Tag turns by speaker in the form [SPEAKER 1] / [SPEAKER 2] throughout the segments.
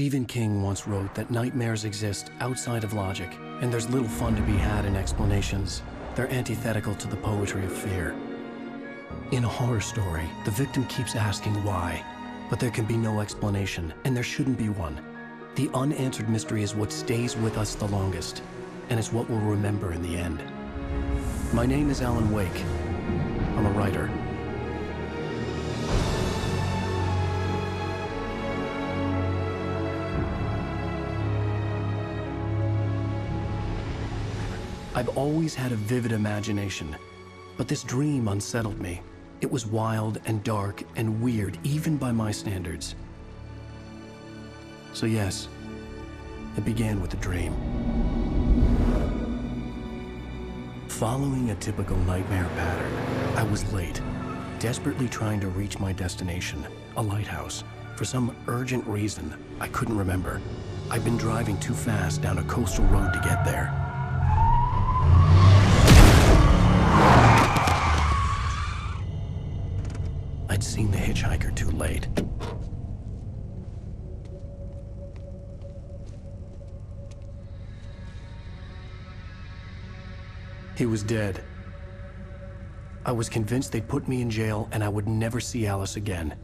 [SPEAKER 1] Stephen King once wrote that nightmares exist outside of logic, and there's little fun to be had in explanations. They're antithetical to the poetry of fear. In a horror story, the victim keeps asking why, but there can be no explanation, and there shouldn't be one. The unanswered mystery is what stays with us the longest, and it's what we'll remember in the end. My name is Alan Wake. I'm a writer. I've always had a vivid imagination, but this dream unsettled me. It was wild and dark and weird, even by my standards. So yes, it began with a dream. Following a typical nightmare pattern, I was late, desperately trying to reach my destination, a lighthouse. For some urgent reason, I couldn't remember. I'd been driving too fast down a coastal road to get there. I'd seen the hitchhiker too late. He was dead. I was convinced they'd put me in jail and I would never see Alice again.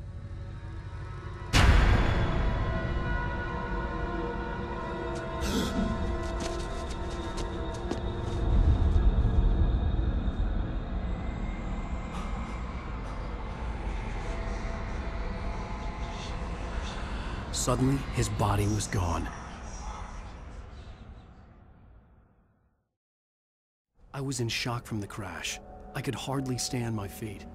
[SPEAKER 1] Suddenly, his body was gone. I was in shock from the crash. I could hardly stay on my feet.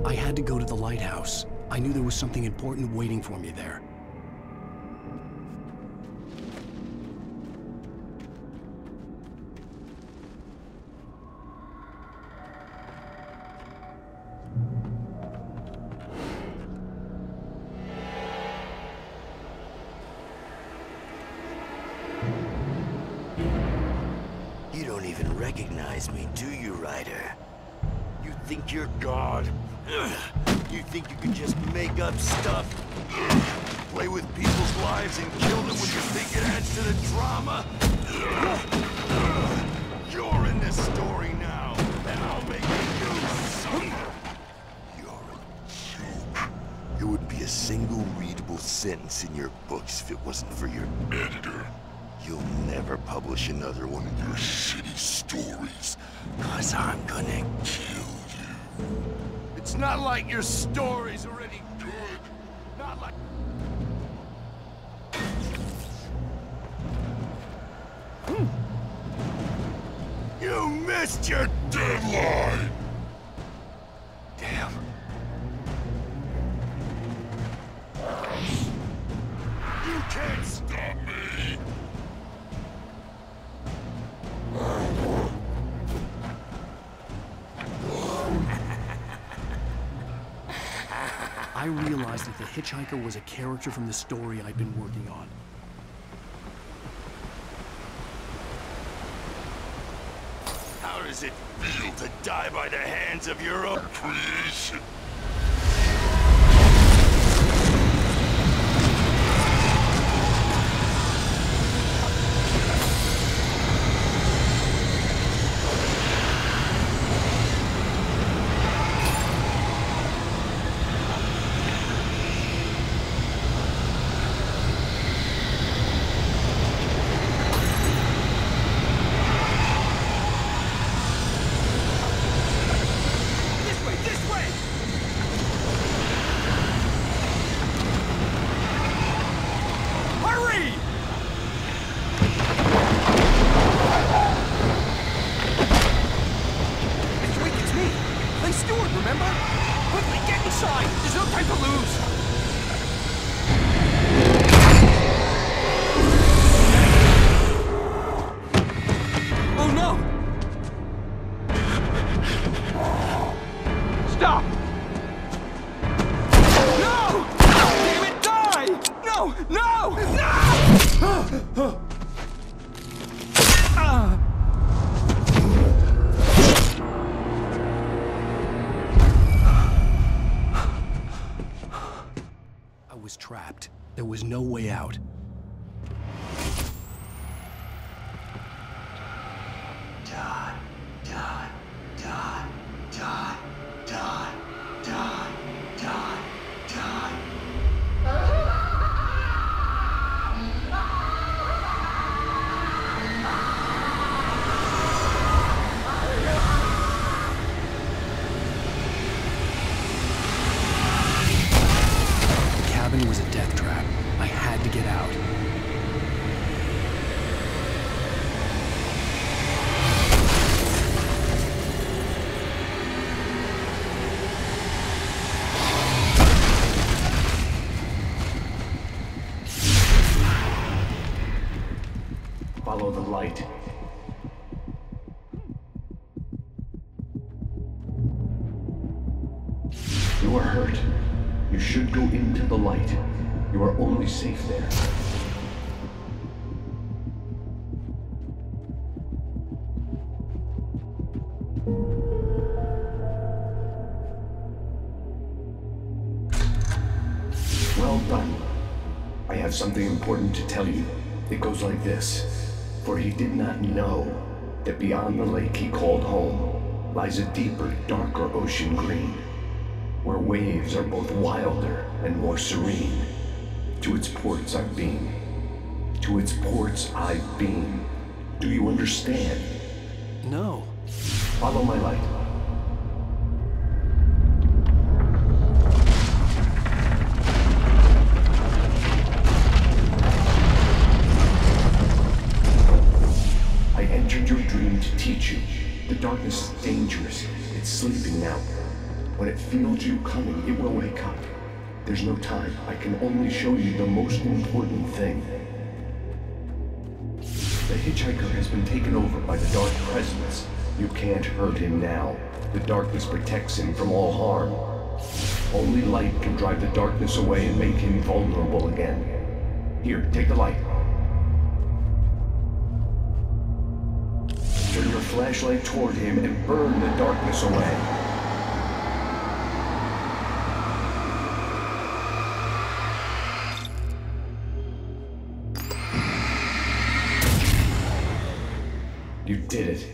[SPEAKER 1] I had to go to the lighthouse. I knew there was something important waiting for me there.
[SPEAKER 2] You don't even recognize me, do you, Ryder? You think you're God? You think you can just make up stuff? Play with people's lives and kill them when you think it adds to the drama? You're in this story now, and I'll make you. You're a joke. It would be a single readable sentence in your books if it wasn't for your editor. You'll never publish another one of your shitty stories, 'cause I'm gonna kill you. It's not like your stories are any good. Not like... You missed your deadline! Damn. You can't stop me!
[SPEAKER 1] I realized that the hitchhiker was a character from the story I'd been working on.
[SPEAKER 2] How does it feel to die by the hands of your own creation?
[SPEAKER 3] Stewart, remember? Quickly, get inside! There's no time to lose! no! Stop! No! Damn it, die! No! No! No!
[SPEAKER 1] I was trapped. There was no way out.
[SPEAKER 2] Die, die, die, die, die, die, die, die.
[SPEAKER 1] The cabin was a death trap. I had to get out. Follow the light. You are hurt. You should go into the light. You are only safe there. Well done. I have something important to tell you. It goes like this. For he did not know that beyond the lake he called home lies a deeper, darker ocean green, where waves are both wilder and more serene. To its ports I've been. To its ports I've been. Do you understand? No. Follow my light. I entered your dream to teach you. The darkness is dangerous. It's sleeping now. When it feels you coming, it will wake up. There's no time. I can only show you the most important thing. The hitchhiker has been taken over by the dark presence. You can't hurt him now. The darkness protects him from all harm. Only light can drive the darkness away and make him vulnerable again. Here, take the light. Turn your flashlight toward him and burn the darkness away. You did it.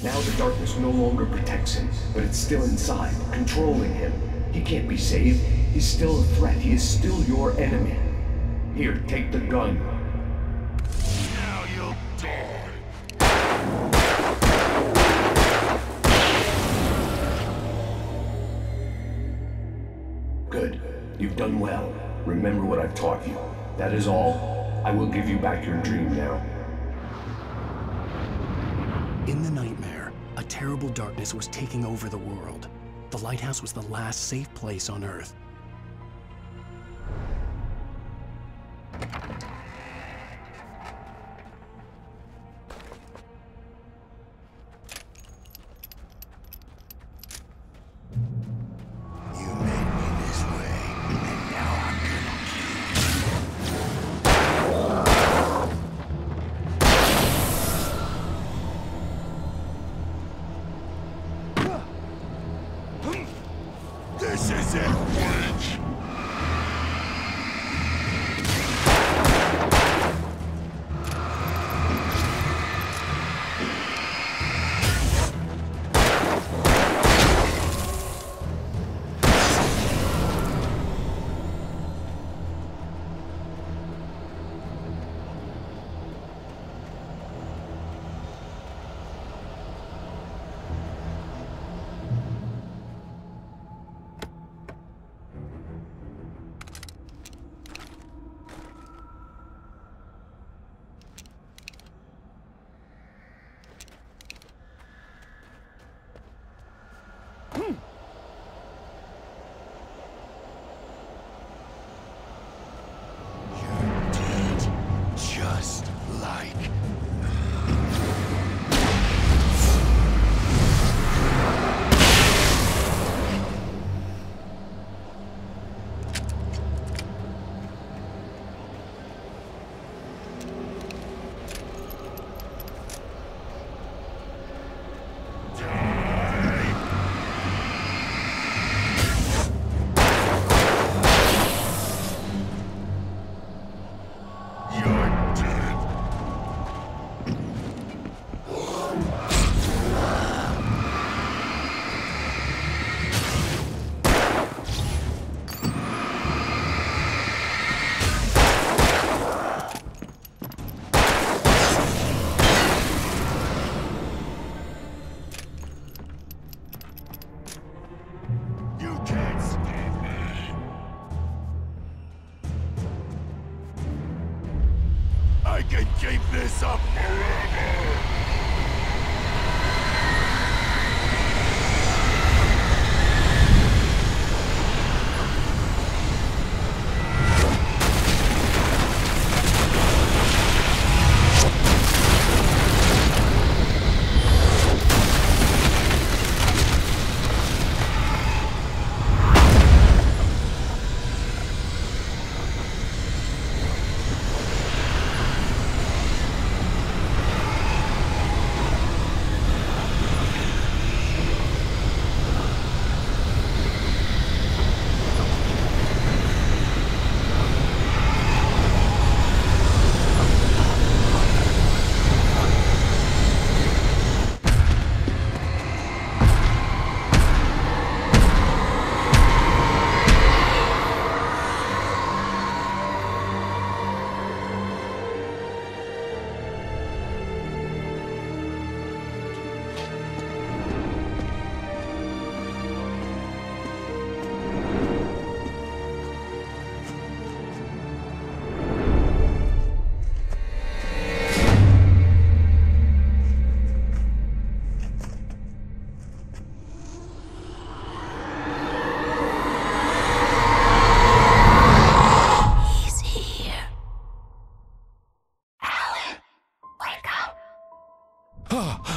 [SPEAKER 1] Now the darkness no longer protects him, but it's still inside, controlling him. He can't be saved. He's still a threat. He is still your enemy. Here, take the gun.
[SPEAKER 2] Now you'll die.
[SPEAKER 1] Good. You've done well. Remember what I've taught you. That is all. I will give you back your dream now. In the nightmare, a terrible darkness was taking over the world. The lighthouse was the last safe place on Earth.
[SPEAKER 2] You made me this way, and now I'm gonna kill you. This is it. escape this up forever!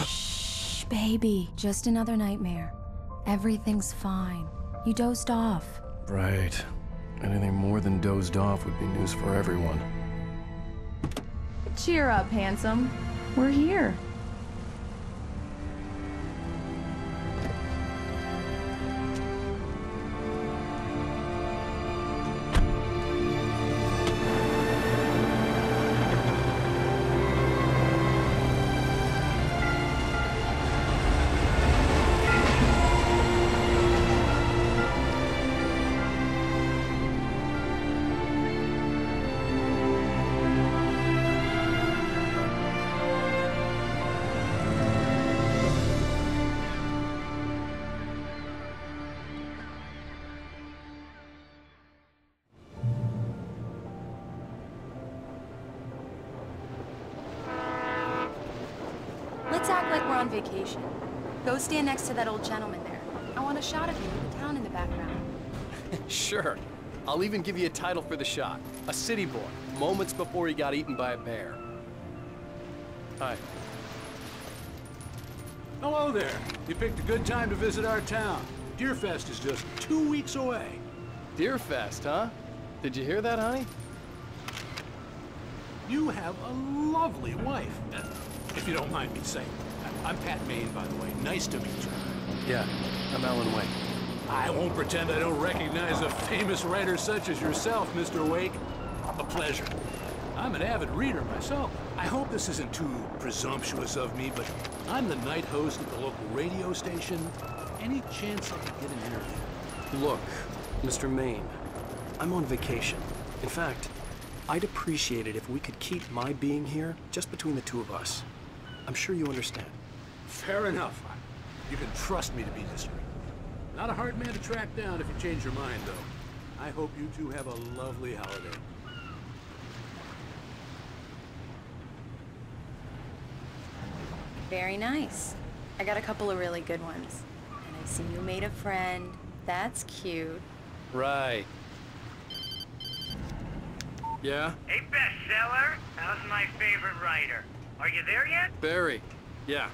[SPEAKER 4] Shh, baby. Just another nightmare. Everything's fine. You dozed off.
[SPEAKER 1] Right. Anything more than dozed off would be news for everyone.
[SPEAKER 5] Cheer up, handsome. We're here.
[SPEAKER 4] Let's act like we're on vacation. Go stand next to that old gentleman there. I want a shot of you with the town in the background.
[SPEAKER 1] Sure. I'll even give you a title for the shot. A city boy, moments before he got eaten by a bear. Hi.
[SPEAKER 6] Hello there. You picked a good time to visit our town. Deerfest is just 2 weeks away.
[SPEAKER 1] Deerfest, huh? Did you hear that, honey?
[SPEAKER 6] You have a lovely wife. If you don't mind me saying. I'm Pat Maine, by the way. Nice to meet you.
[SPEAKER 1] Yeah, I'm Alan Wake.
[SPEAKER 6] I won't pretend I don't recognize a famous writer such as yourself, Mr. Wake. A pleasure. I'm an avid reader myself. I hope this isn't too presumptuous of me, but I'm the night host at the local radio station. Any chance I could get an interview?
[SPEAKER 1] Look, Mr. Maine, I'm on vacation. In fact, I'd appreciate it if we could keep my being here just between the two of us. I'm sure you understand.
[SPEAKER 6] Fair enough. You can trust me to be discreet. Not a hard man to track down if you change your mind, though. I hope you two have a lovely holiday.
[SPEAKER 4] Very nice. I got a couple of really good ones. And I see you made a friend. That's cute.
[SPEAKER 1] Right. Yeah?
[SPEAKER 7] Hey, bestseller. How's my favorite writer? Are you there yet?
[SPEAKER 1] Barry. Yeah.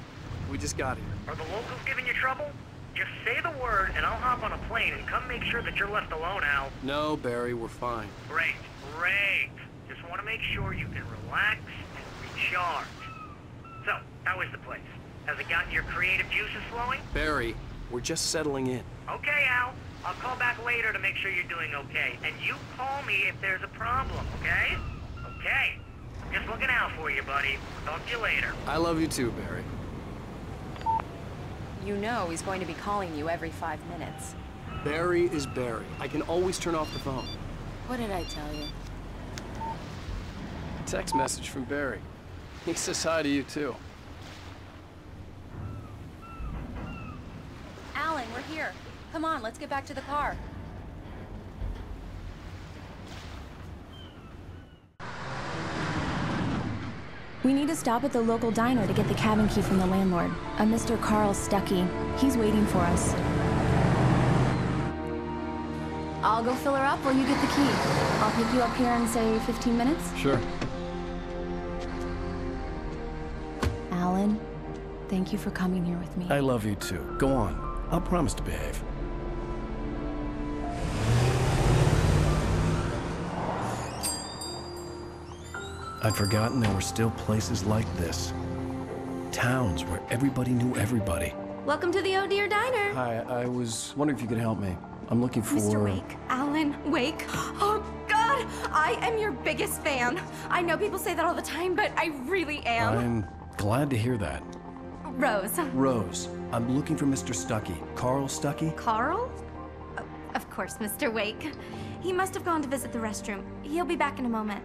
[SPEAKER 1] We just got here.
[SPEAKER 7] Are the locals giving you trouble? Just say the word and I'll hop on a plane and come make sure that you're left alone, Al.
[SPEAKER 1] No, Barry, we're fine.
[SPEAKER 7] Great, great. Just want to make sure you can relax and recharge. So, how is the place? Has it gotten your creative juices flowing?
[SPEAKER 1] Barry, we're just settling in.
[SPEAKER 7] Okay, Al. I'll call back later to make sure you're doing okay. And you call me if there's a problem, okay? Okay. Just looking out for you, buddy. Talk to you later.
[SPEAKER 1] I love you too, Barry.
[SPEAKER 4] You know he's going to be calling you every 5 minutes.
[SPEAKER 1] Barry is Barry. I can always turn off the phone.
[SPEAKER 4] What did I tell you?
[SPEAKER 1] Text message from Barry. He says hi to you too.
[SPEAKER 4] Alan, we're here. Come on, let's get back to the car.
[SPEAKER 5] We need to stop at the local diner to get the cabin key from the landlord, a Mr. Carl Stuckey. He's waiting for us. I'll go fill her up while you get the key. I'll pick you up here in, say, 15 minutes?
[SPEAKER 1] Sure.
[SPEAKER 5] Alan, thank you for coming here with me.
[SPEAKER 1] I love you too. Go on. I'll promise to behave. I'd forgotten there were still places like this. Towns where everybody knew everybody.
[SPEAKER 8] Welcome to the Oh Dear Diner.
[SPEAKER 1] Hi, I was wondering if you could help me. I'm looking for...
[SPEAKER 8] Mr. Wake. Alan Wake. Oh, God! I am your biggest fan. I know people say that all the time, but I really am.
[SPEAKER 1] I'm glad to hear that.
[SPEAKER 8] Rose.
[SPEAKER 1] Rose, I'm looking for Mr. Stuckey. Carl Stuckey?
[SPEAKER 8] Carl? Of course, Mr. Wake. He must have gone to visit the restroom. He'll be back in a moment.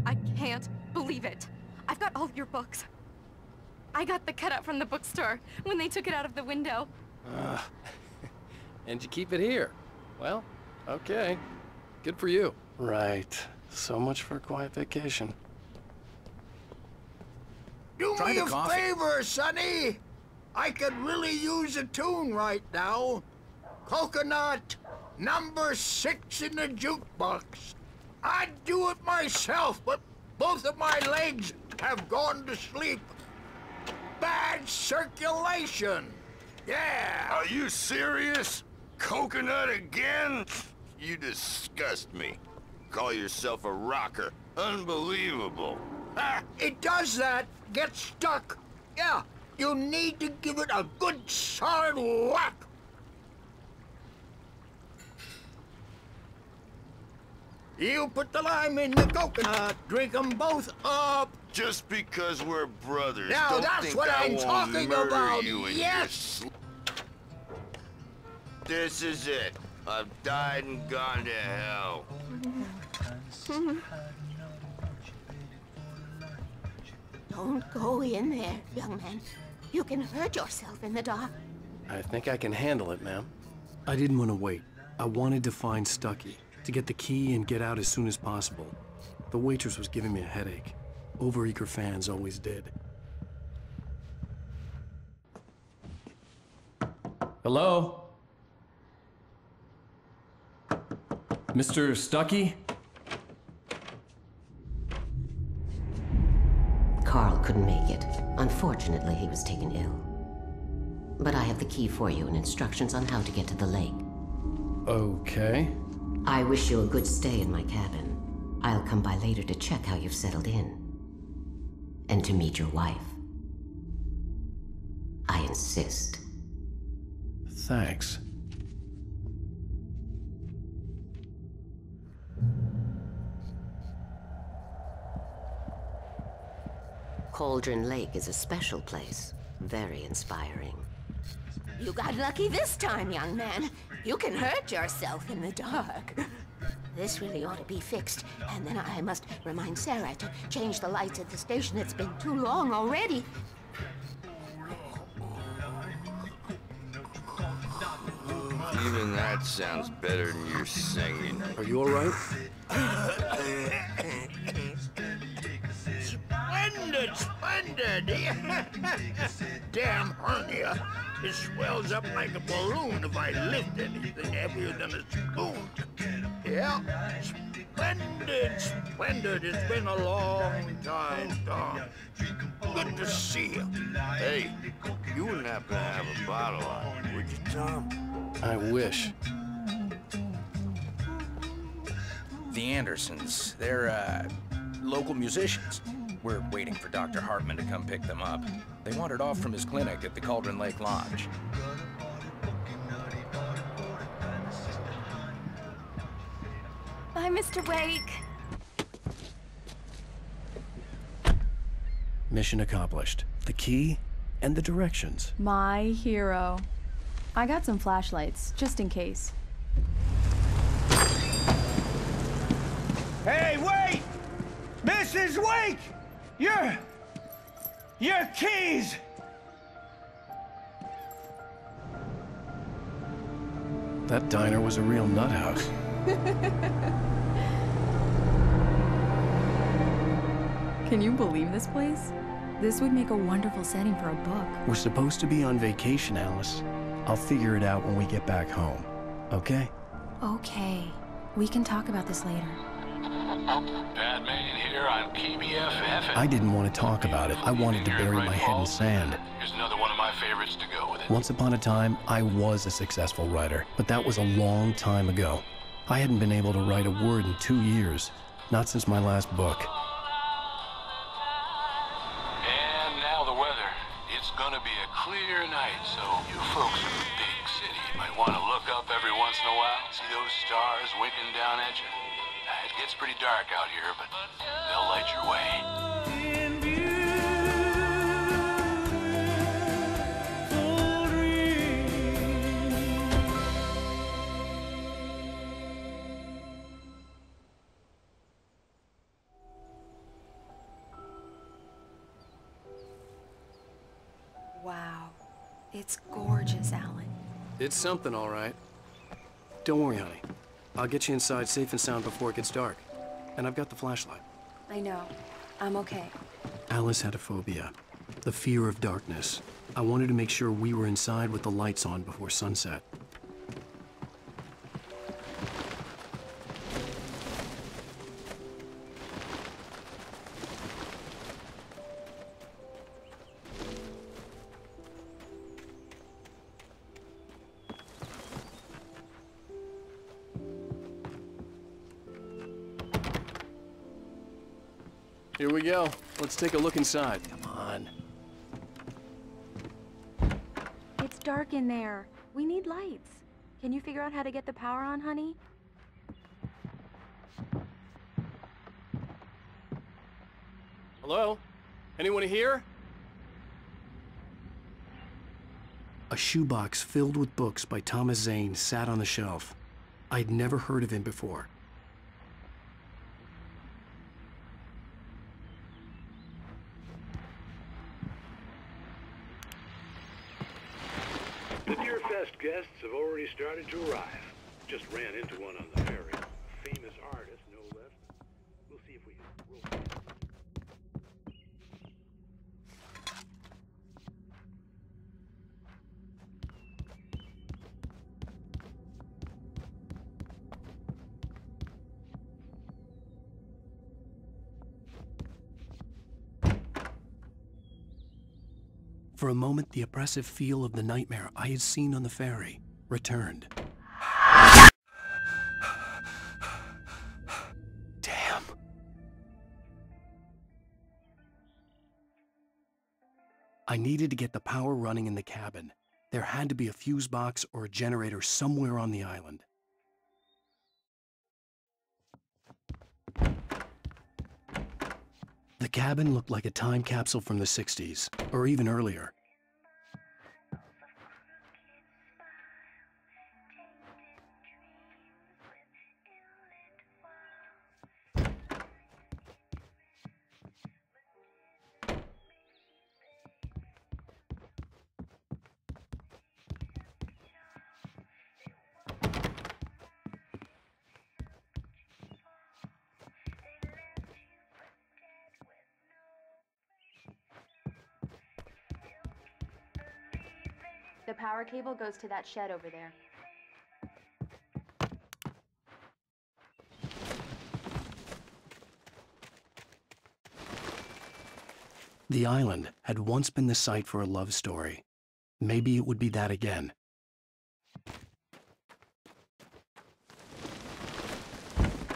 [SPEAKER 8] I can't believe it. I've got all your books. I got the cutout from the bookstore when they took it out of the window.
[SPEAKER 9] And you keep it here. Well, okay. Good for you.
[SPEAKER 1] Right. So much for a quiet vacation.
[SPEAKER 10] Do
[SPEAKER 9] Try
[SPEAKER 10] me
[SPEAKER 9] the
[SPEAKER 10] a
[SPEAKER 9] coffee.
[SPEAKER 10] favor, Sonny. I could really use a tune right now. Coconut, number 6 in the jukebox. I'd do it myself, but both of my legs have gone to sleep. Bad circulation. Yeah.
[SPEAKER 2] Are you serious? Coconut again? You disgust me. Call yourself a rocker. Unbelievable.
[SPEAKER 10] Ah, it does that. Get stuck. Yeah, you need to give it a good solid whack. You put the lime in the coconut, drink them both up.
[SPEAKER 2] Just because we're brothers,
[SPEAKER 10] Now
[SPEAKER 2] don't
[SPEAKER 10] that's
[SPEAKER 2] think
[SPEAKER 10] what
[SPEAKER 2] I
[SPEAKER 10] I'm
[SPEAKER 2] won't
[SPEAKER 10] talking
[SPEAKER 2] murder
[SPEAKER 10] about,
[SPEAKER 2] you in
[SPEAKER 10] yes!
[SPEAKER 2] your This is it. I've died and gone to hell.
[SPEAKER 11] Don't go in there, young man. You can hurt yourself in the dark.
[SPEAKER 1] I think I can handle it, ma'am. I didn't want to wait. I wanted to find Stuckey, to get the key and get out as soon as possible. The waitress was giving me a headache. Overeager fans always did. Hello? Mr. Stuckey?
[SPEAKER 11] Carl couldn't make it. Unfortunately, he was taken ill. But I have the key for you and instructions on how to get to the lake.
[SPEAKER 1] Okay.
[SPEAKER 11] I wish you a good stay in my cabin. I'll come by later to check how you've settled in. And to meet your wife. I insist.
[SPEAKER 1] Thanks.
[SPEAKER 11] Cauldron Lake is a special place. Very inspiring.
[SPEAKER 12] You got lucky this time, young man. You can hurt yourself in the dark. This really ought to be fixed, and then I must remind Sarah to change the lights at the station. It's been too long already.
[SPEAKER 2] Even that sounds better than your singing.
[SPEAKER 1] Are you all right?
[SPEAKER 10] Splendid, splendid! Damn hernia. It swells up like a balloon if I lift anything heavier than a spoon. Yeah, splendid, splendid. It's been a long time, Tom. Good to see you.
[SPEAKER 2] Hey, you wouldn't happen to have a bottle on you, would you, Tom?
[SPEAKER 1] I wish.
[SPEAKER 13] The Andersons, they're, local musicians. We're waiting for Dr. Hartman to come pick them up. They wandered off from his clinic at the Cauldron Lake Lodge.
[SPEAKER 8] Bye, Mr. Wake.
[SPEAKER 1] Mission accomplished. The key and the directions.
[SPEAKER 5] My hero. I got some flashlights, just in case.
[SPEAKER 3] Hey, wait! Mrs. Wake! Your keys!
[SPEAKER 1] That diner was a real nut house.
[SPEAKER 5] Can you believe this place? This would make a wonderful setting for a book.
[SPEAKER 1] We're supposed to be on vacation, Alice. I'll figure it out when we get back home, okay?
[SPEAKER 5] Okay. We can talk about this later.
[SPEAKER 6] Batman here on KBFF.
[SPEAKER 1] I didn't want to talk about it. I wanted to bury my head in sand.
[SPEAKER 6] Here's another one of my favorites to go with it.
[SPEAKER 1] Once upon a time, I was a successful writer, but that was a long time ago. I hadn't been able to write a word in 2 years, not since my last book.
[SPEAKER 6] And now the weather. It's gonna be a clear night, so you folks in the big city might want to look up every once in a while, see those stars winking down at you. It gets pretty dark out here, but they'll light your way.
[SPEAKER 4] Wow. It's gorgeous, Alan.
[SPEAKER 1] It's something, all right. Don't worry, honey. I'll get you inside safe and sound before it gets dark. And I've got the flashlight.
[SPEAKER 4] I know. I'm okay.
[SPEAKER 1] Alice had a phobia. The fear of darkness. I wanted to make sure we were inside with the lights on before sunset. Here we go. Let's take a look inside. Come on.
[SPEAKER 4] It's dark in there. We need lights. Can you figure out how to get the power on, honey?
[SPEAKER 1] Hello? Anyone here? A shoebox filled with books by Thomas Zane sat on the shelf. I'd never heard of him before.
[SPEAKER 14] The Deerfest guests have already started to arrive. Just ran into one on the ferry. Famous artist, no less. We'll see if we can.
[SPEAKER 1] For a moment, the oppressive feel of the nightmare I had seen on the ferry returned. Damn. I needed to get the power running in the cabin. There had to be a fuse box or a generator somewhere on the island. The cabin looked like a time capsule from the 60s, or even earlier.
[SPEAKER 4] The power cable goes to that shed over there.
[SPEAKER 1] The island had once been the site for a love story. Maybe it would be that again.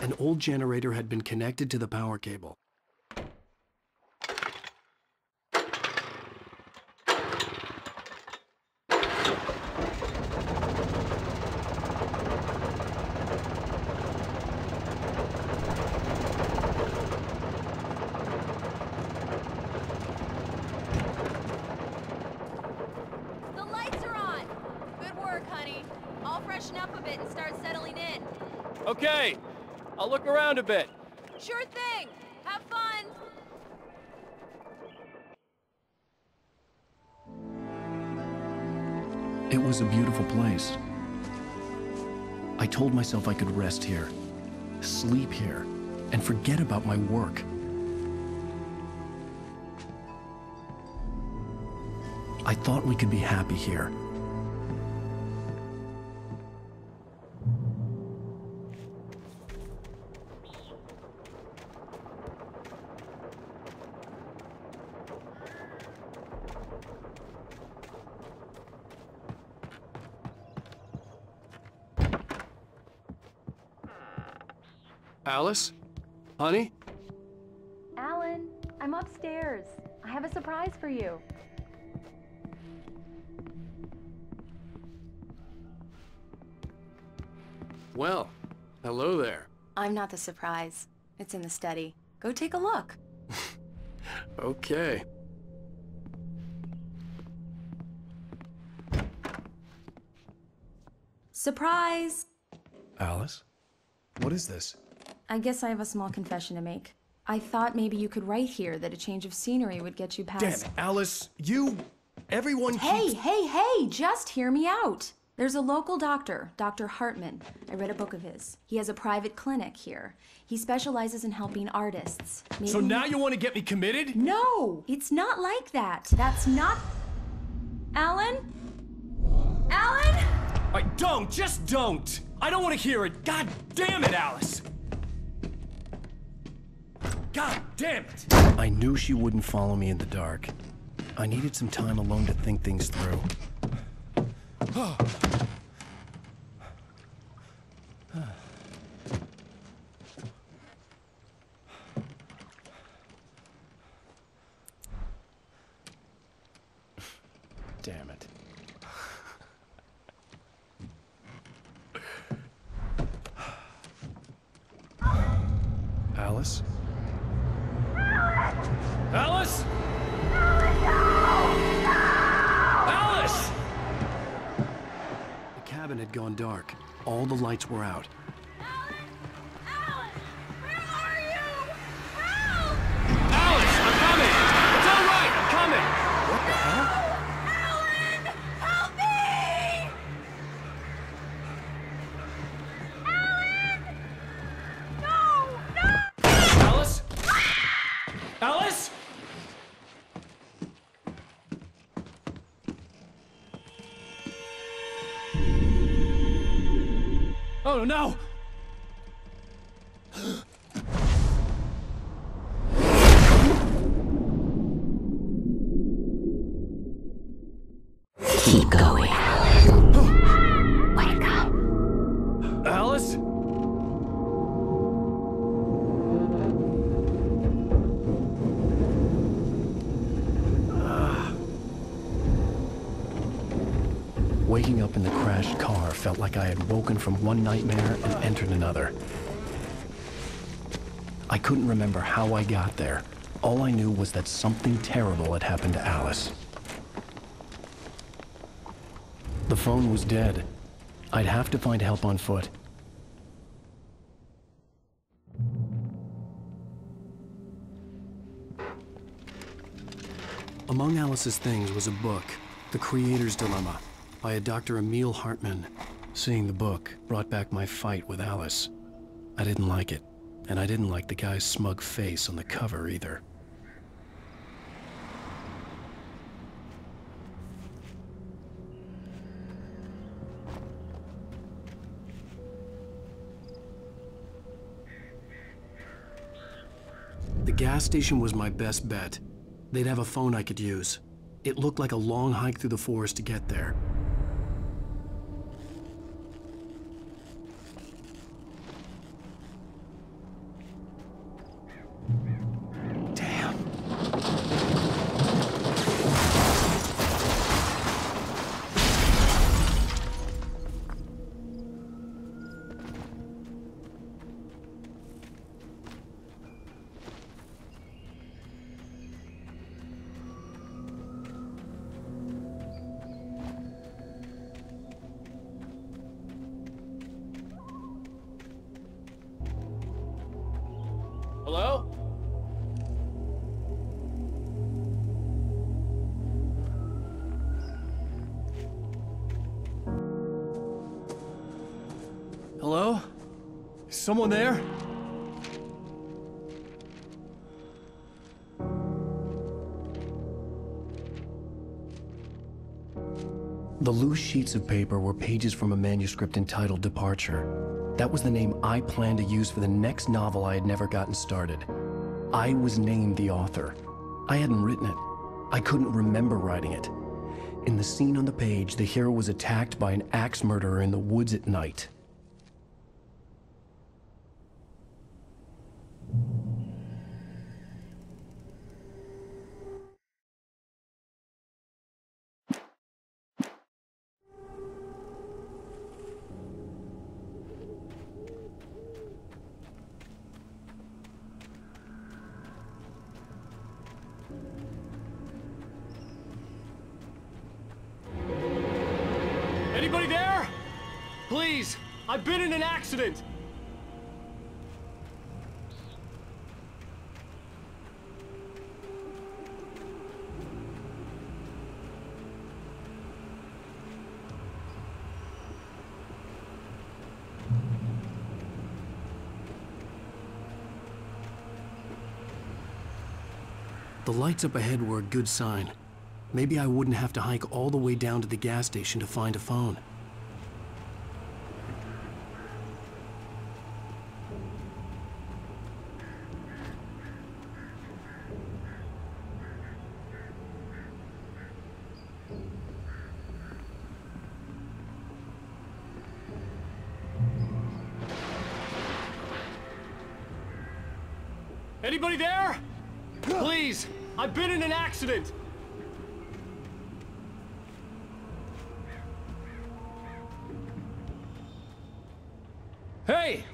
[SPEAKER 1] An old generator had been connected to the power cable.
[SPEAKER 15] Okay, I'll look around a bit.
[SPEAKER 4] Sure thing. Have fun.
[SPEAKER 1] It was a beautiful place. I told myself I could rest here, sleep here, and forget about my work. I thought we could be happy here. Alice? Honey?
[SPEAKER 5] Alan, I'm upstairs. I have a surprise for you.
[SPEAKER 1] Well, hello there.
[SPEAKER 4] I'm not the surprise. It's in the study. Go take a look.
[SPEAKER 1] Okay.
[SPEAKER 5] Surprise!
[SPEAKER 1] Alice? What is this?
[SPEAKER 5] I guess I have a small confession to make. I thought maybe you could write here that a change of scenery would get you past—
[SPEAKER 1] Damn it, Alice! Everyone keeps—
[SPEAKER 5] Hey, just hear me out! There's a local doctor, Dr. Hartman. I read a book of his. He has a private clinic here. He specializes in helping artists.
[SPEAKER 1] So now you want to get me committed?
[SPEAKER 5] No! It's not like that. That's not— Alan? Alan?
[SPEAKER 1] Just don't! I don't want to hear it! God damn it, Alice! God damn it! I knew she wouldn't follow me in the dark. I needed some time alone to think things through. Damn it. Alice? Alice? Alice! The cabin had gone dark. All the lights were out. Alice, I'm coming! It's all right, I'm coming! What the hell? Alice? Alice? Oh no!
[SPEAKER 11] Keep going.
[SPEAKER 12] Wake up.
[SPEAKER 1] Alice? Waking up in the crashed car felt like I had woken from one nightmare and entered another. I couldn't remember how I got there. All I knew was that something terrible had happened to Alice. The phone was dead. I'd have to find help on foot. Among Alice's things was a book, The Creator's Dilemma, by a Dr. Emil Hartman. Seeing the book brought back my fight with Alice. I didn't like it, and I didn't like the guy's smug face on the cover either. The gas station was my best bet. They'd have a phone I could use. It looked like a long hike through the forest to get there.
[SPEAKER 15] Hello?
[SPEAKER 1] Hello? Is someone there? The loose sheets of paper were pages from a manuscript entitled Departure. That was the name I planned to use for the next novel I had never gotten started. I was named the author. I hadn't written it. I couldn't remember writing it. In the scene on the page, the hero was attacked by an axe murderer in the woods at night.
[SPEAKER 15] Anybody there? Please, I've been in an accident.
[SPEAKER 1] The lights up ahead were a good sign. Maybe I wouldn't have to hike all the way down to the gas station to find a phone.
[SPEAKER 15] Anybody there? Please, I've been in an accident. Hey!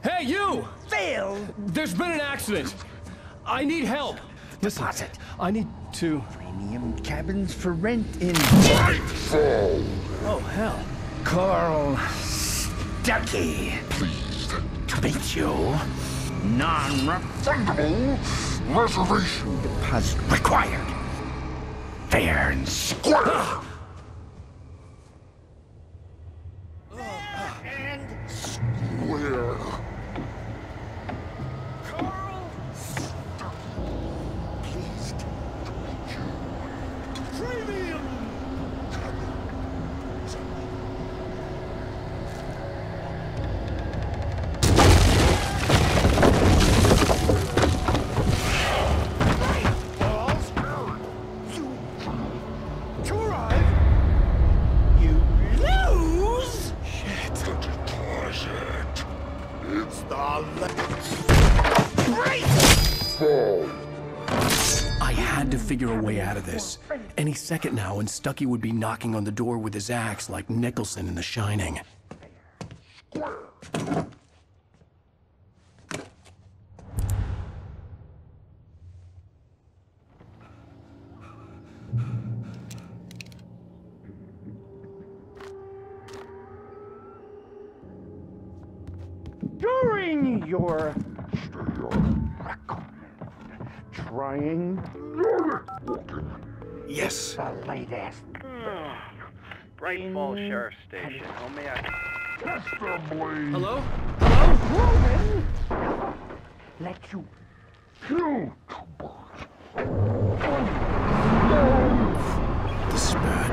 [SPEAKER 15] Hey, you!
[SPEAKER 3] Phil!
[SPEAKER 15] There's been an accident. I need help.
[SPEAKER 3] Listen,
[SPEAKER 1] I need to...
[SPEAKER 3] Premium cabins for rent in...
[SPEAKER 1] Oh, hell.
[SPEAKER 3] Carl Stuckey. Pleased to meet you. Non-refundable reservation deposit required. Fair and square. And square. Carl Stuckey. Pleased to meet you. Premium.
[SPEAKER 1] I had to figure a way out of this. Any second now, and Stuckey would be knocking on the door with his axe like Nicholson in The Shining.
[SPEAKER 3] During your trying
[SPEAKER 1] Yes.
[SPEAKER 3] the latest
[SPEAKER 16] Bright Falls Sheriff Station. Oh, may I...
[SPEAKER 15] Hello?
[SPEAKER 3] Roman let you kill
[SPEAKER 1] This is bad.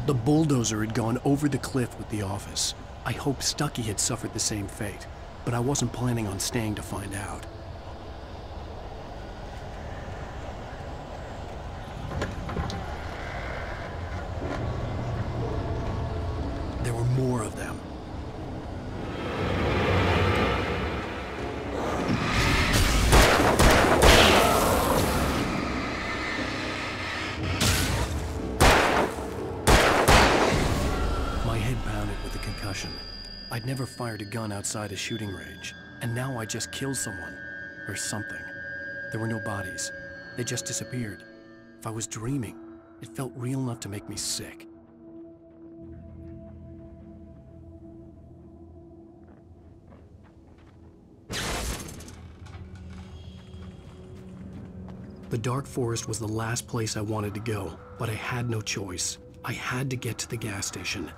[SPEAKER 1] The bulldozer had gone over the cliff with the office. I hoped Stuckey had suffered the same fate, but I wasn't planning on staying to find out. There were more of them. I'd never fired a gun outside a shooting range, and now I just killed someone. Or something. There were no bodies. They just disappeared. If I was dreaming, It felt real enough to make me sick. The dark forest was the last place I wanted to go, but I had no choice. I had to get to the gas station.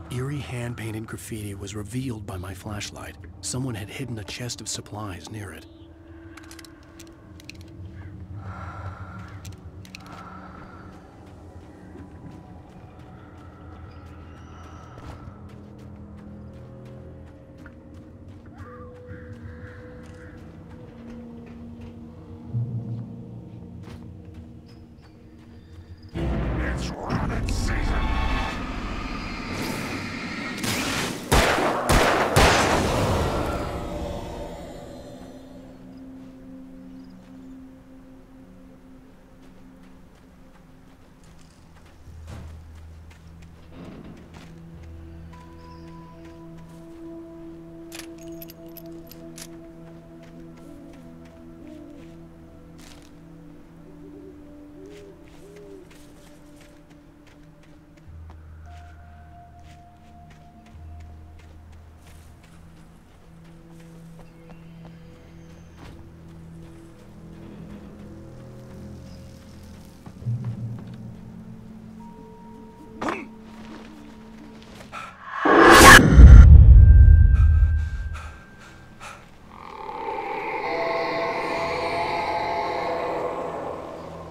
[SPEAKER 1] Eerie hand-painted graffiti was revealed by my flashlight. Someone had hidden a chest of supplies near it.
[SPEAKER 3] It's rabbit season!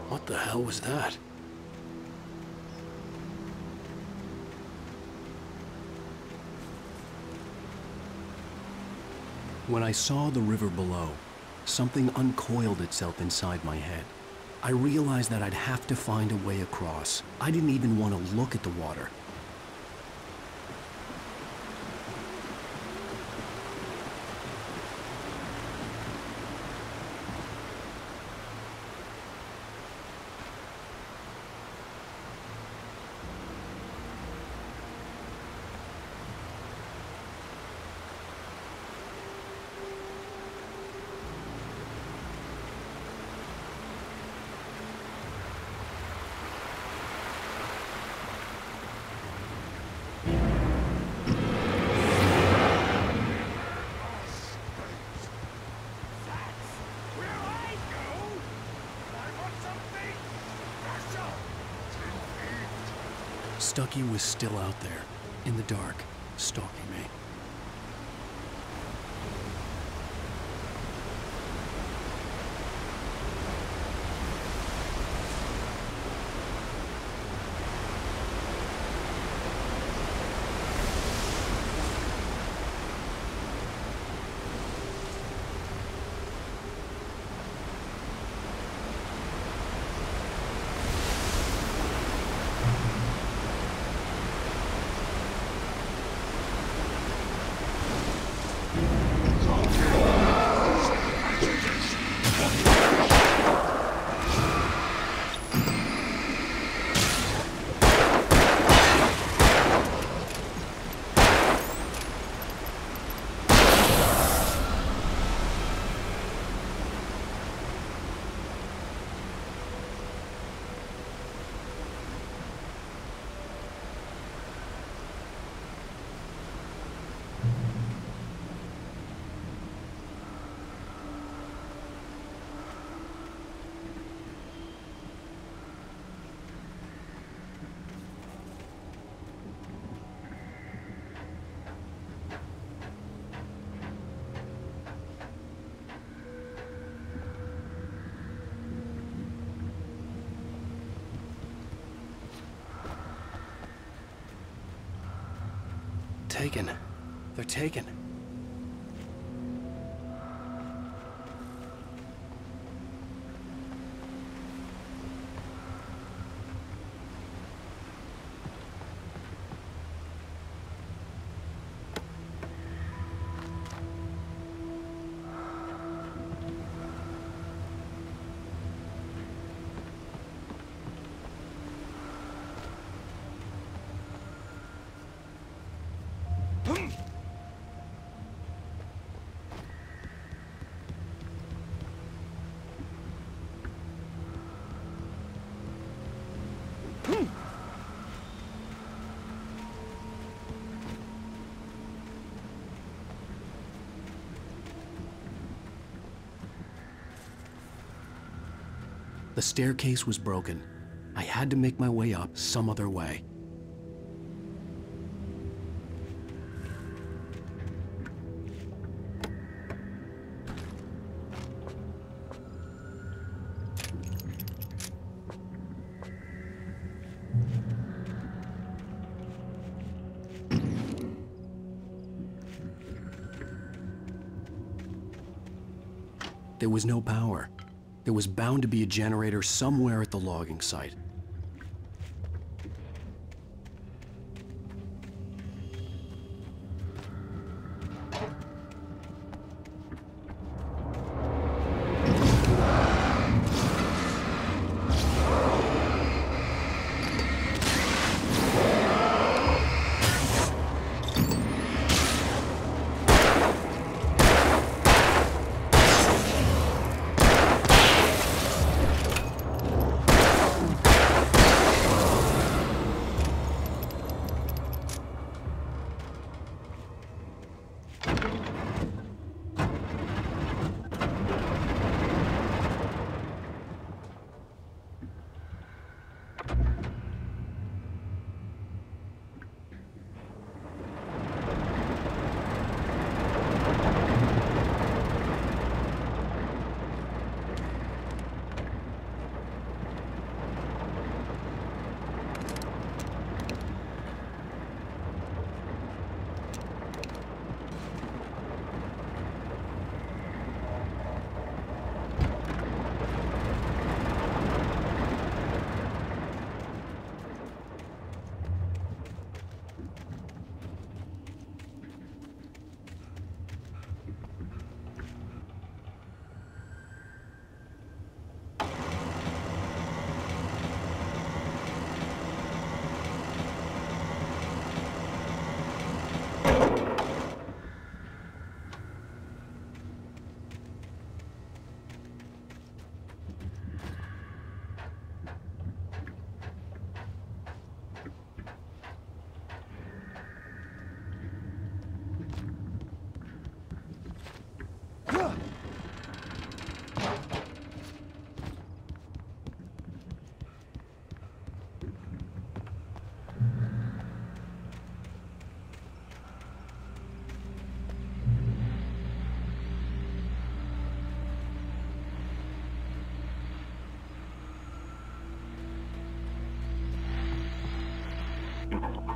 [SPEAKER 1] What the hell was that? When I saw the river below, something uncoiled itself inside my head. I realized that I'd have to find a way across. I didn't even want to look at the water. Stucky was still out there, in the dark, stalking me. Taken. They're taken. The staircase was broken. I had to make my way up some other way. There was no power. There was bound to be a generator somewhere at the logging site.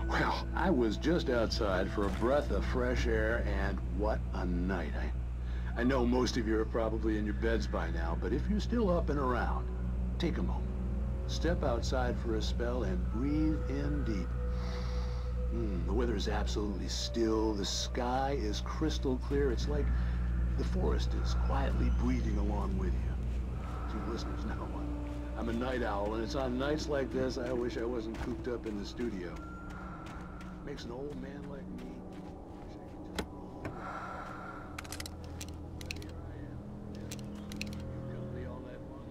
[SPEAKER 14] Well, I was just outside for a breath of fresh air, and what a night. I know most of you are probably in your beds by now, but if you're still up and around, take a moment. Step outside for a spell and breathe in deep. The weather is absolutely still. The sky is crystal clear. It's like the forest is quietly breathing along with you. To listeners, now, I'm a night owl, and it's on nights like this I wish I wasn't cooped up in the studio. Makes an old man like me wish I could just go home. But here I am. You company all that long.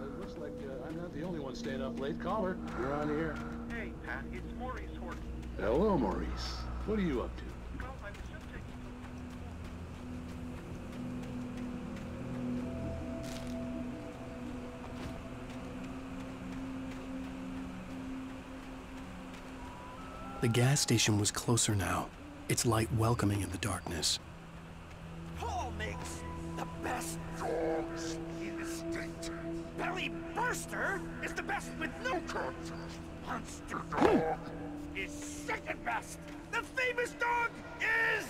[SPEAKER 14] It looks like I'm not the only one staying up late. Caller, you're on the air.
[SPEAKER 16] Hey, Pat, it's Maurice Horton.
[SPEAKER 14] Hello, Maurice. What are you up to?
[SPEAKER 16] Well, I was just taking...
[SPEAKER 1] The gas station was closer now, its light welcoming in the darkness.
[SPEAKER 10] Paul makes the best dogs in the state. Belly Burster is the best with no contest. Monster Dog is second best. The famous dog is...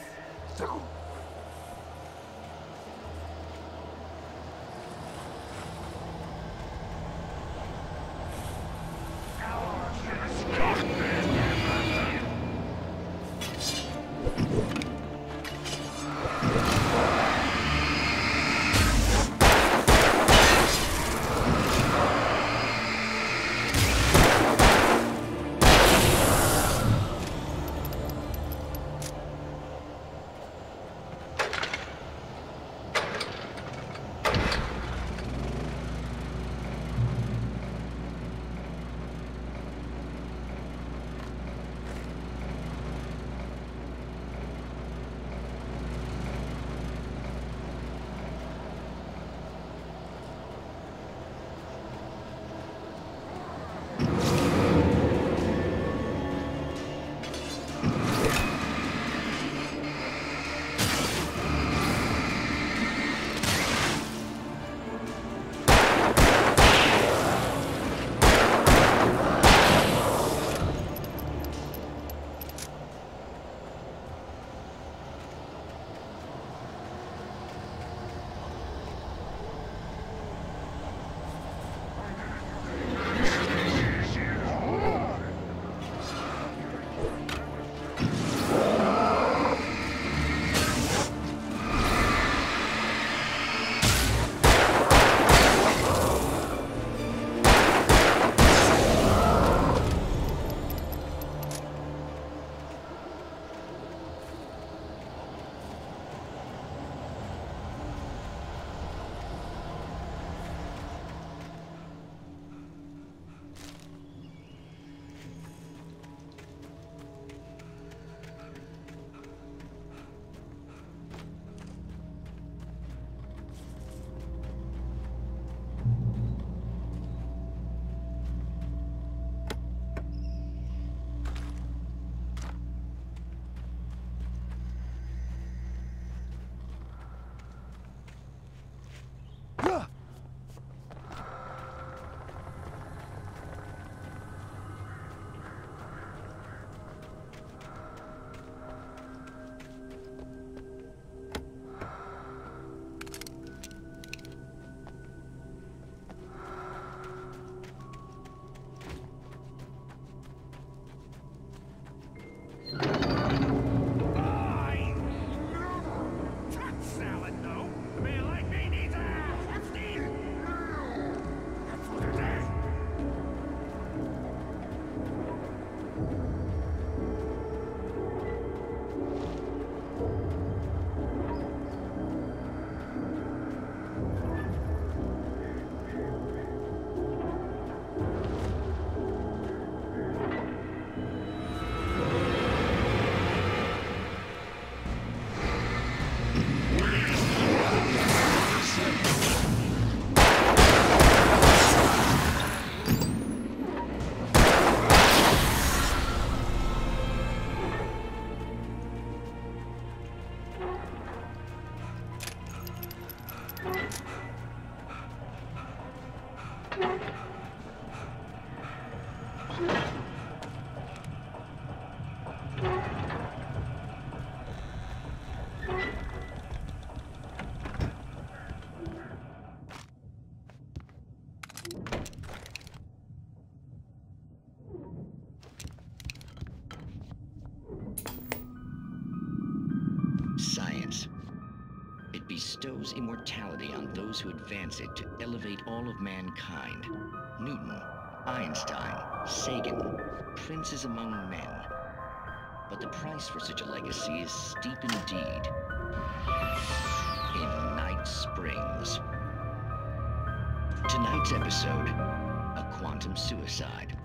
[SPEAKER 17] Science. It bestows immortality on those who advance it to elevate all of mankind. Newton, Einstein, Sagan, princes among men. But the price for such a legacy is steep indeed. In Night Springs. Tonight's episode, a quantum suicide.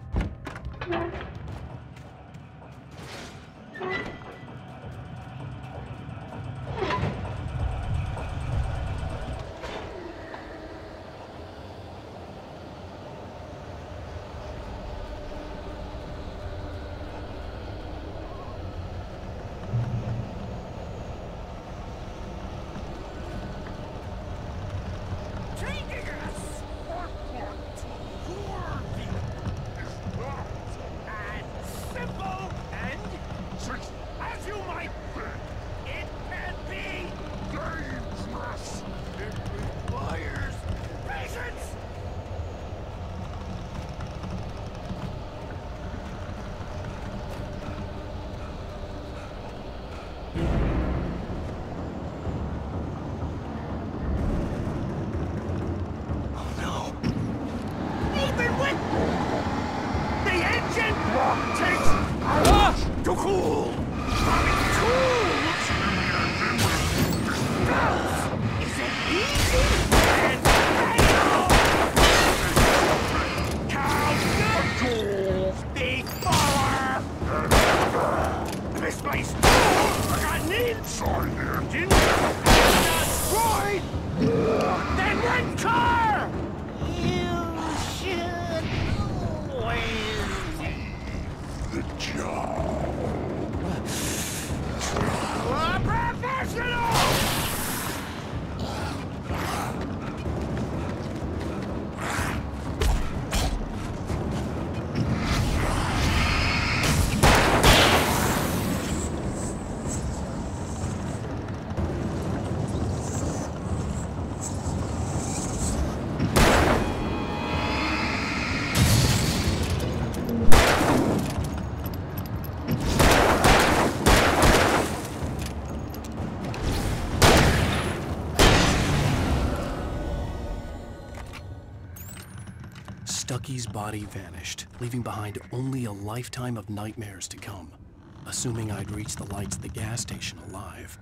[SPEAKER 1] Stucky's body vanished, leaving behind only a lifetime of nightmares to come, assuming I'd reach the lights at the gas station alive.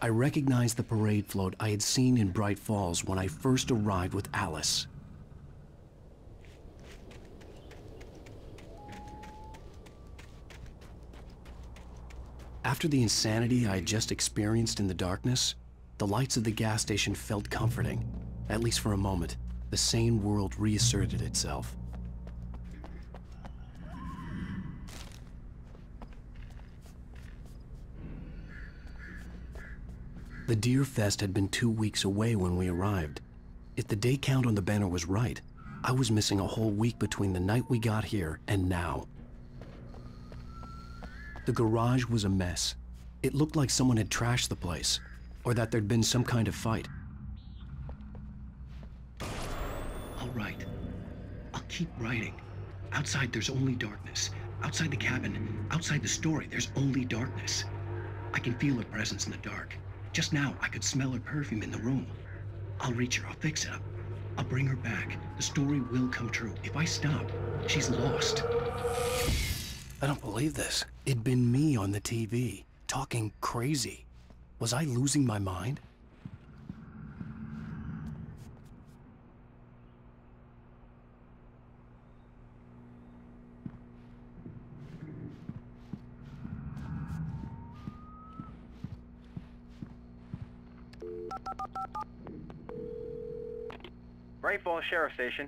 [SPEAKER 1] I recognized the parade float I had seen in Bright Falls when I first arrived with Alice. After the insanity I had just experienced in the darkness, the lights of the gas station felt comforting. At least for a moment, the sane world reasserted itself. The Deer Fest had been 2 weeks away when we arrived. If the day count on the banner was right, I was missing a whole week between the night we got here and now. The garage was a mess. It looked like someone had trashed the place, or that there'd been some kind of fight.
[SPEAKER 18] All right. I'll keep writing. Outside, there's only darkness. Outside the cabin, outside the story, there's only darkness. I can feel a presence in the dark. Just now, I could smell her perfume in the room. I'll reach her. I'll fix it. I'll bring her back. The story will come true. If I stop, she's lost.
[SPEAKER 1] I don't believe this. It'd been me on the TV, talking crazy. Was I losing my mind?
[SPEAKER 16] Bright Falls Sheriff Station.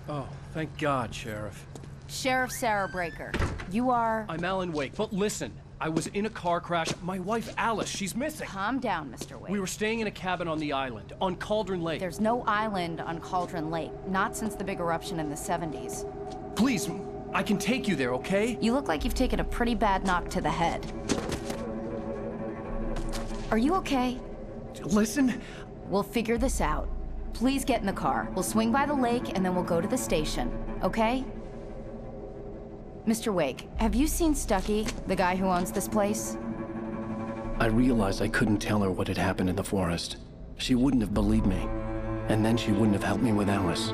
[SPEAKER 1] Oh, thank God, Sheriff.
[SPEAKER 19] Sheriff Sarah Breaker. You are...
[SPEAKER 1] I'm Alan Wake, but listen. I was in a car crash. My wife, Alice, she's missing.
[SPEAKER 19] Calm down, Mr. Wake.
[SPEAKER 1] We were staying in a cabin on the island, on Cauldron Lake.
[SPEAKER 19] There's no island on Cauldron Lake. Not since the big eruption in the 70s.
[SPEAKER 1] Please, I can take you there, okay?
[SPEAKER 19] You look like you've taken a pretty bad knock to the head. Are you okay?
[SPEAKER 1] Listen.
[SPEAKER 19] We'll figure this out. Please get in the car. We'll swing by the lake and then we'll go to the station, okay? Mr. Wake, have you seen Stucky, the guy who owns this place?
[SPEAKER 1] I realized I couldn't tell her what had happened in the forest. She wouldn't have believed me. And then she wouldn't have helped me with Alice.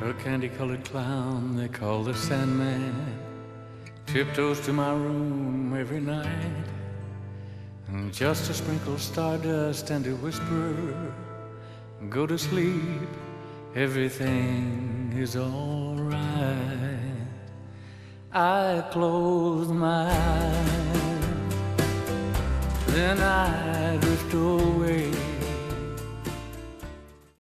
[SPEAKER 20] A candy-colored clown they call the Sandman tiptoes to my room every night, and just to sprinkle stardust and to whisper, go to sleep, everything is all right. I close my eyes, then I drift away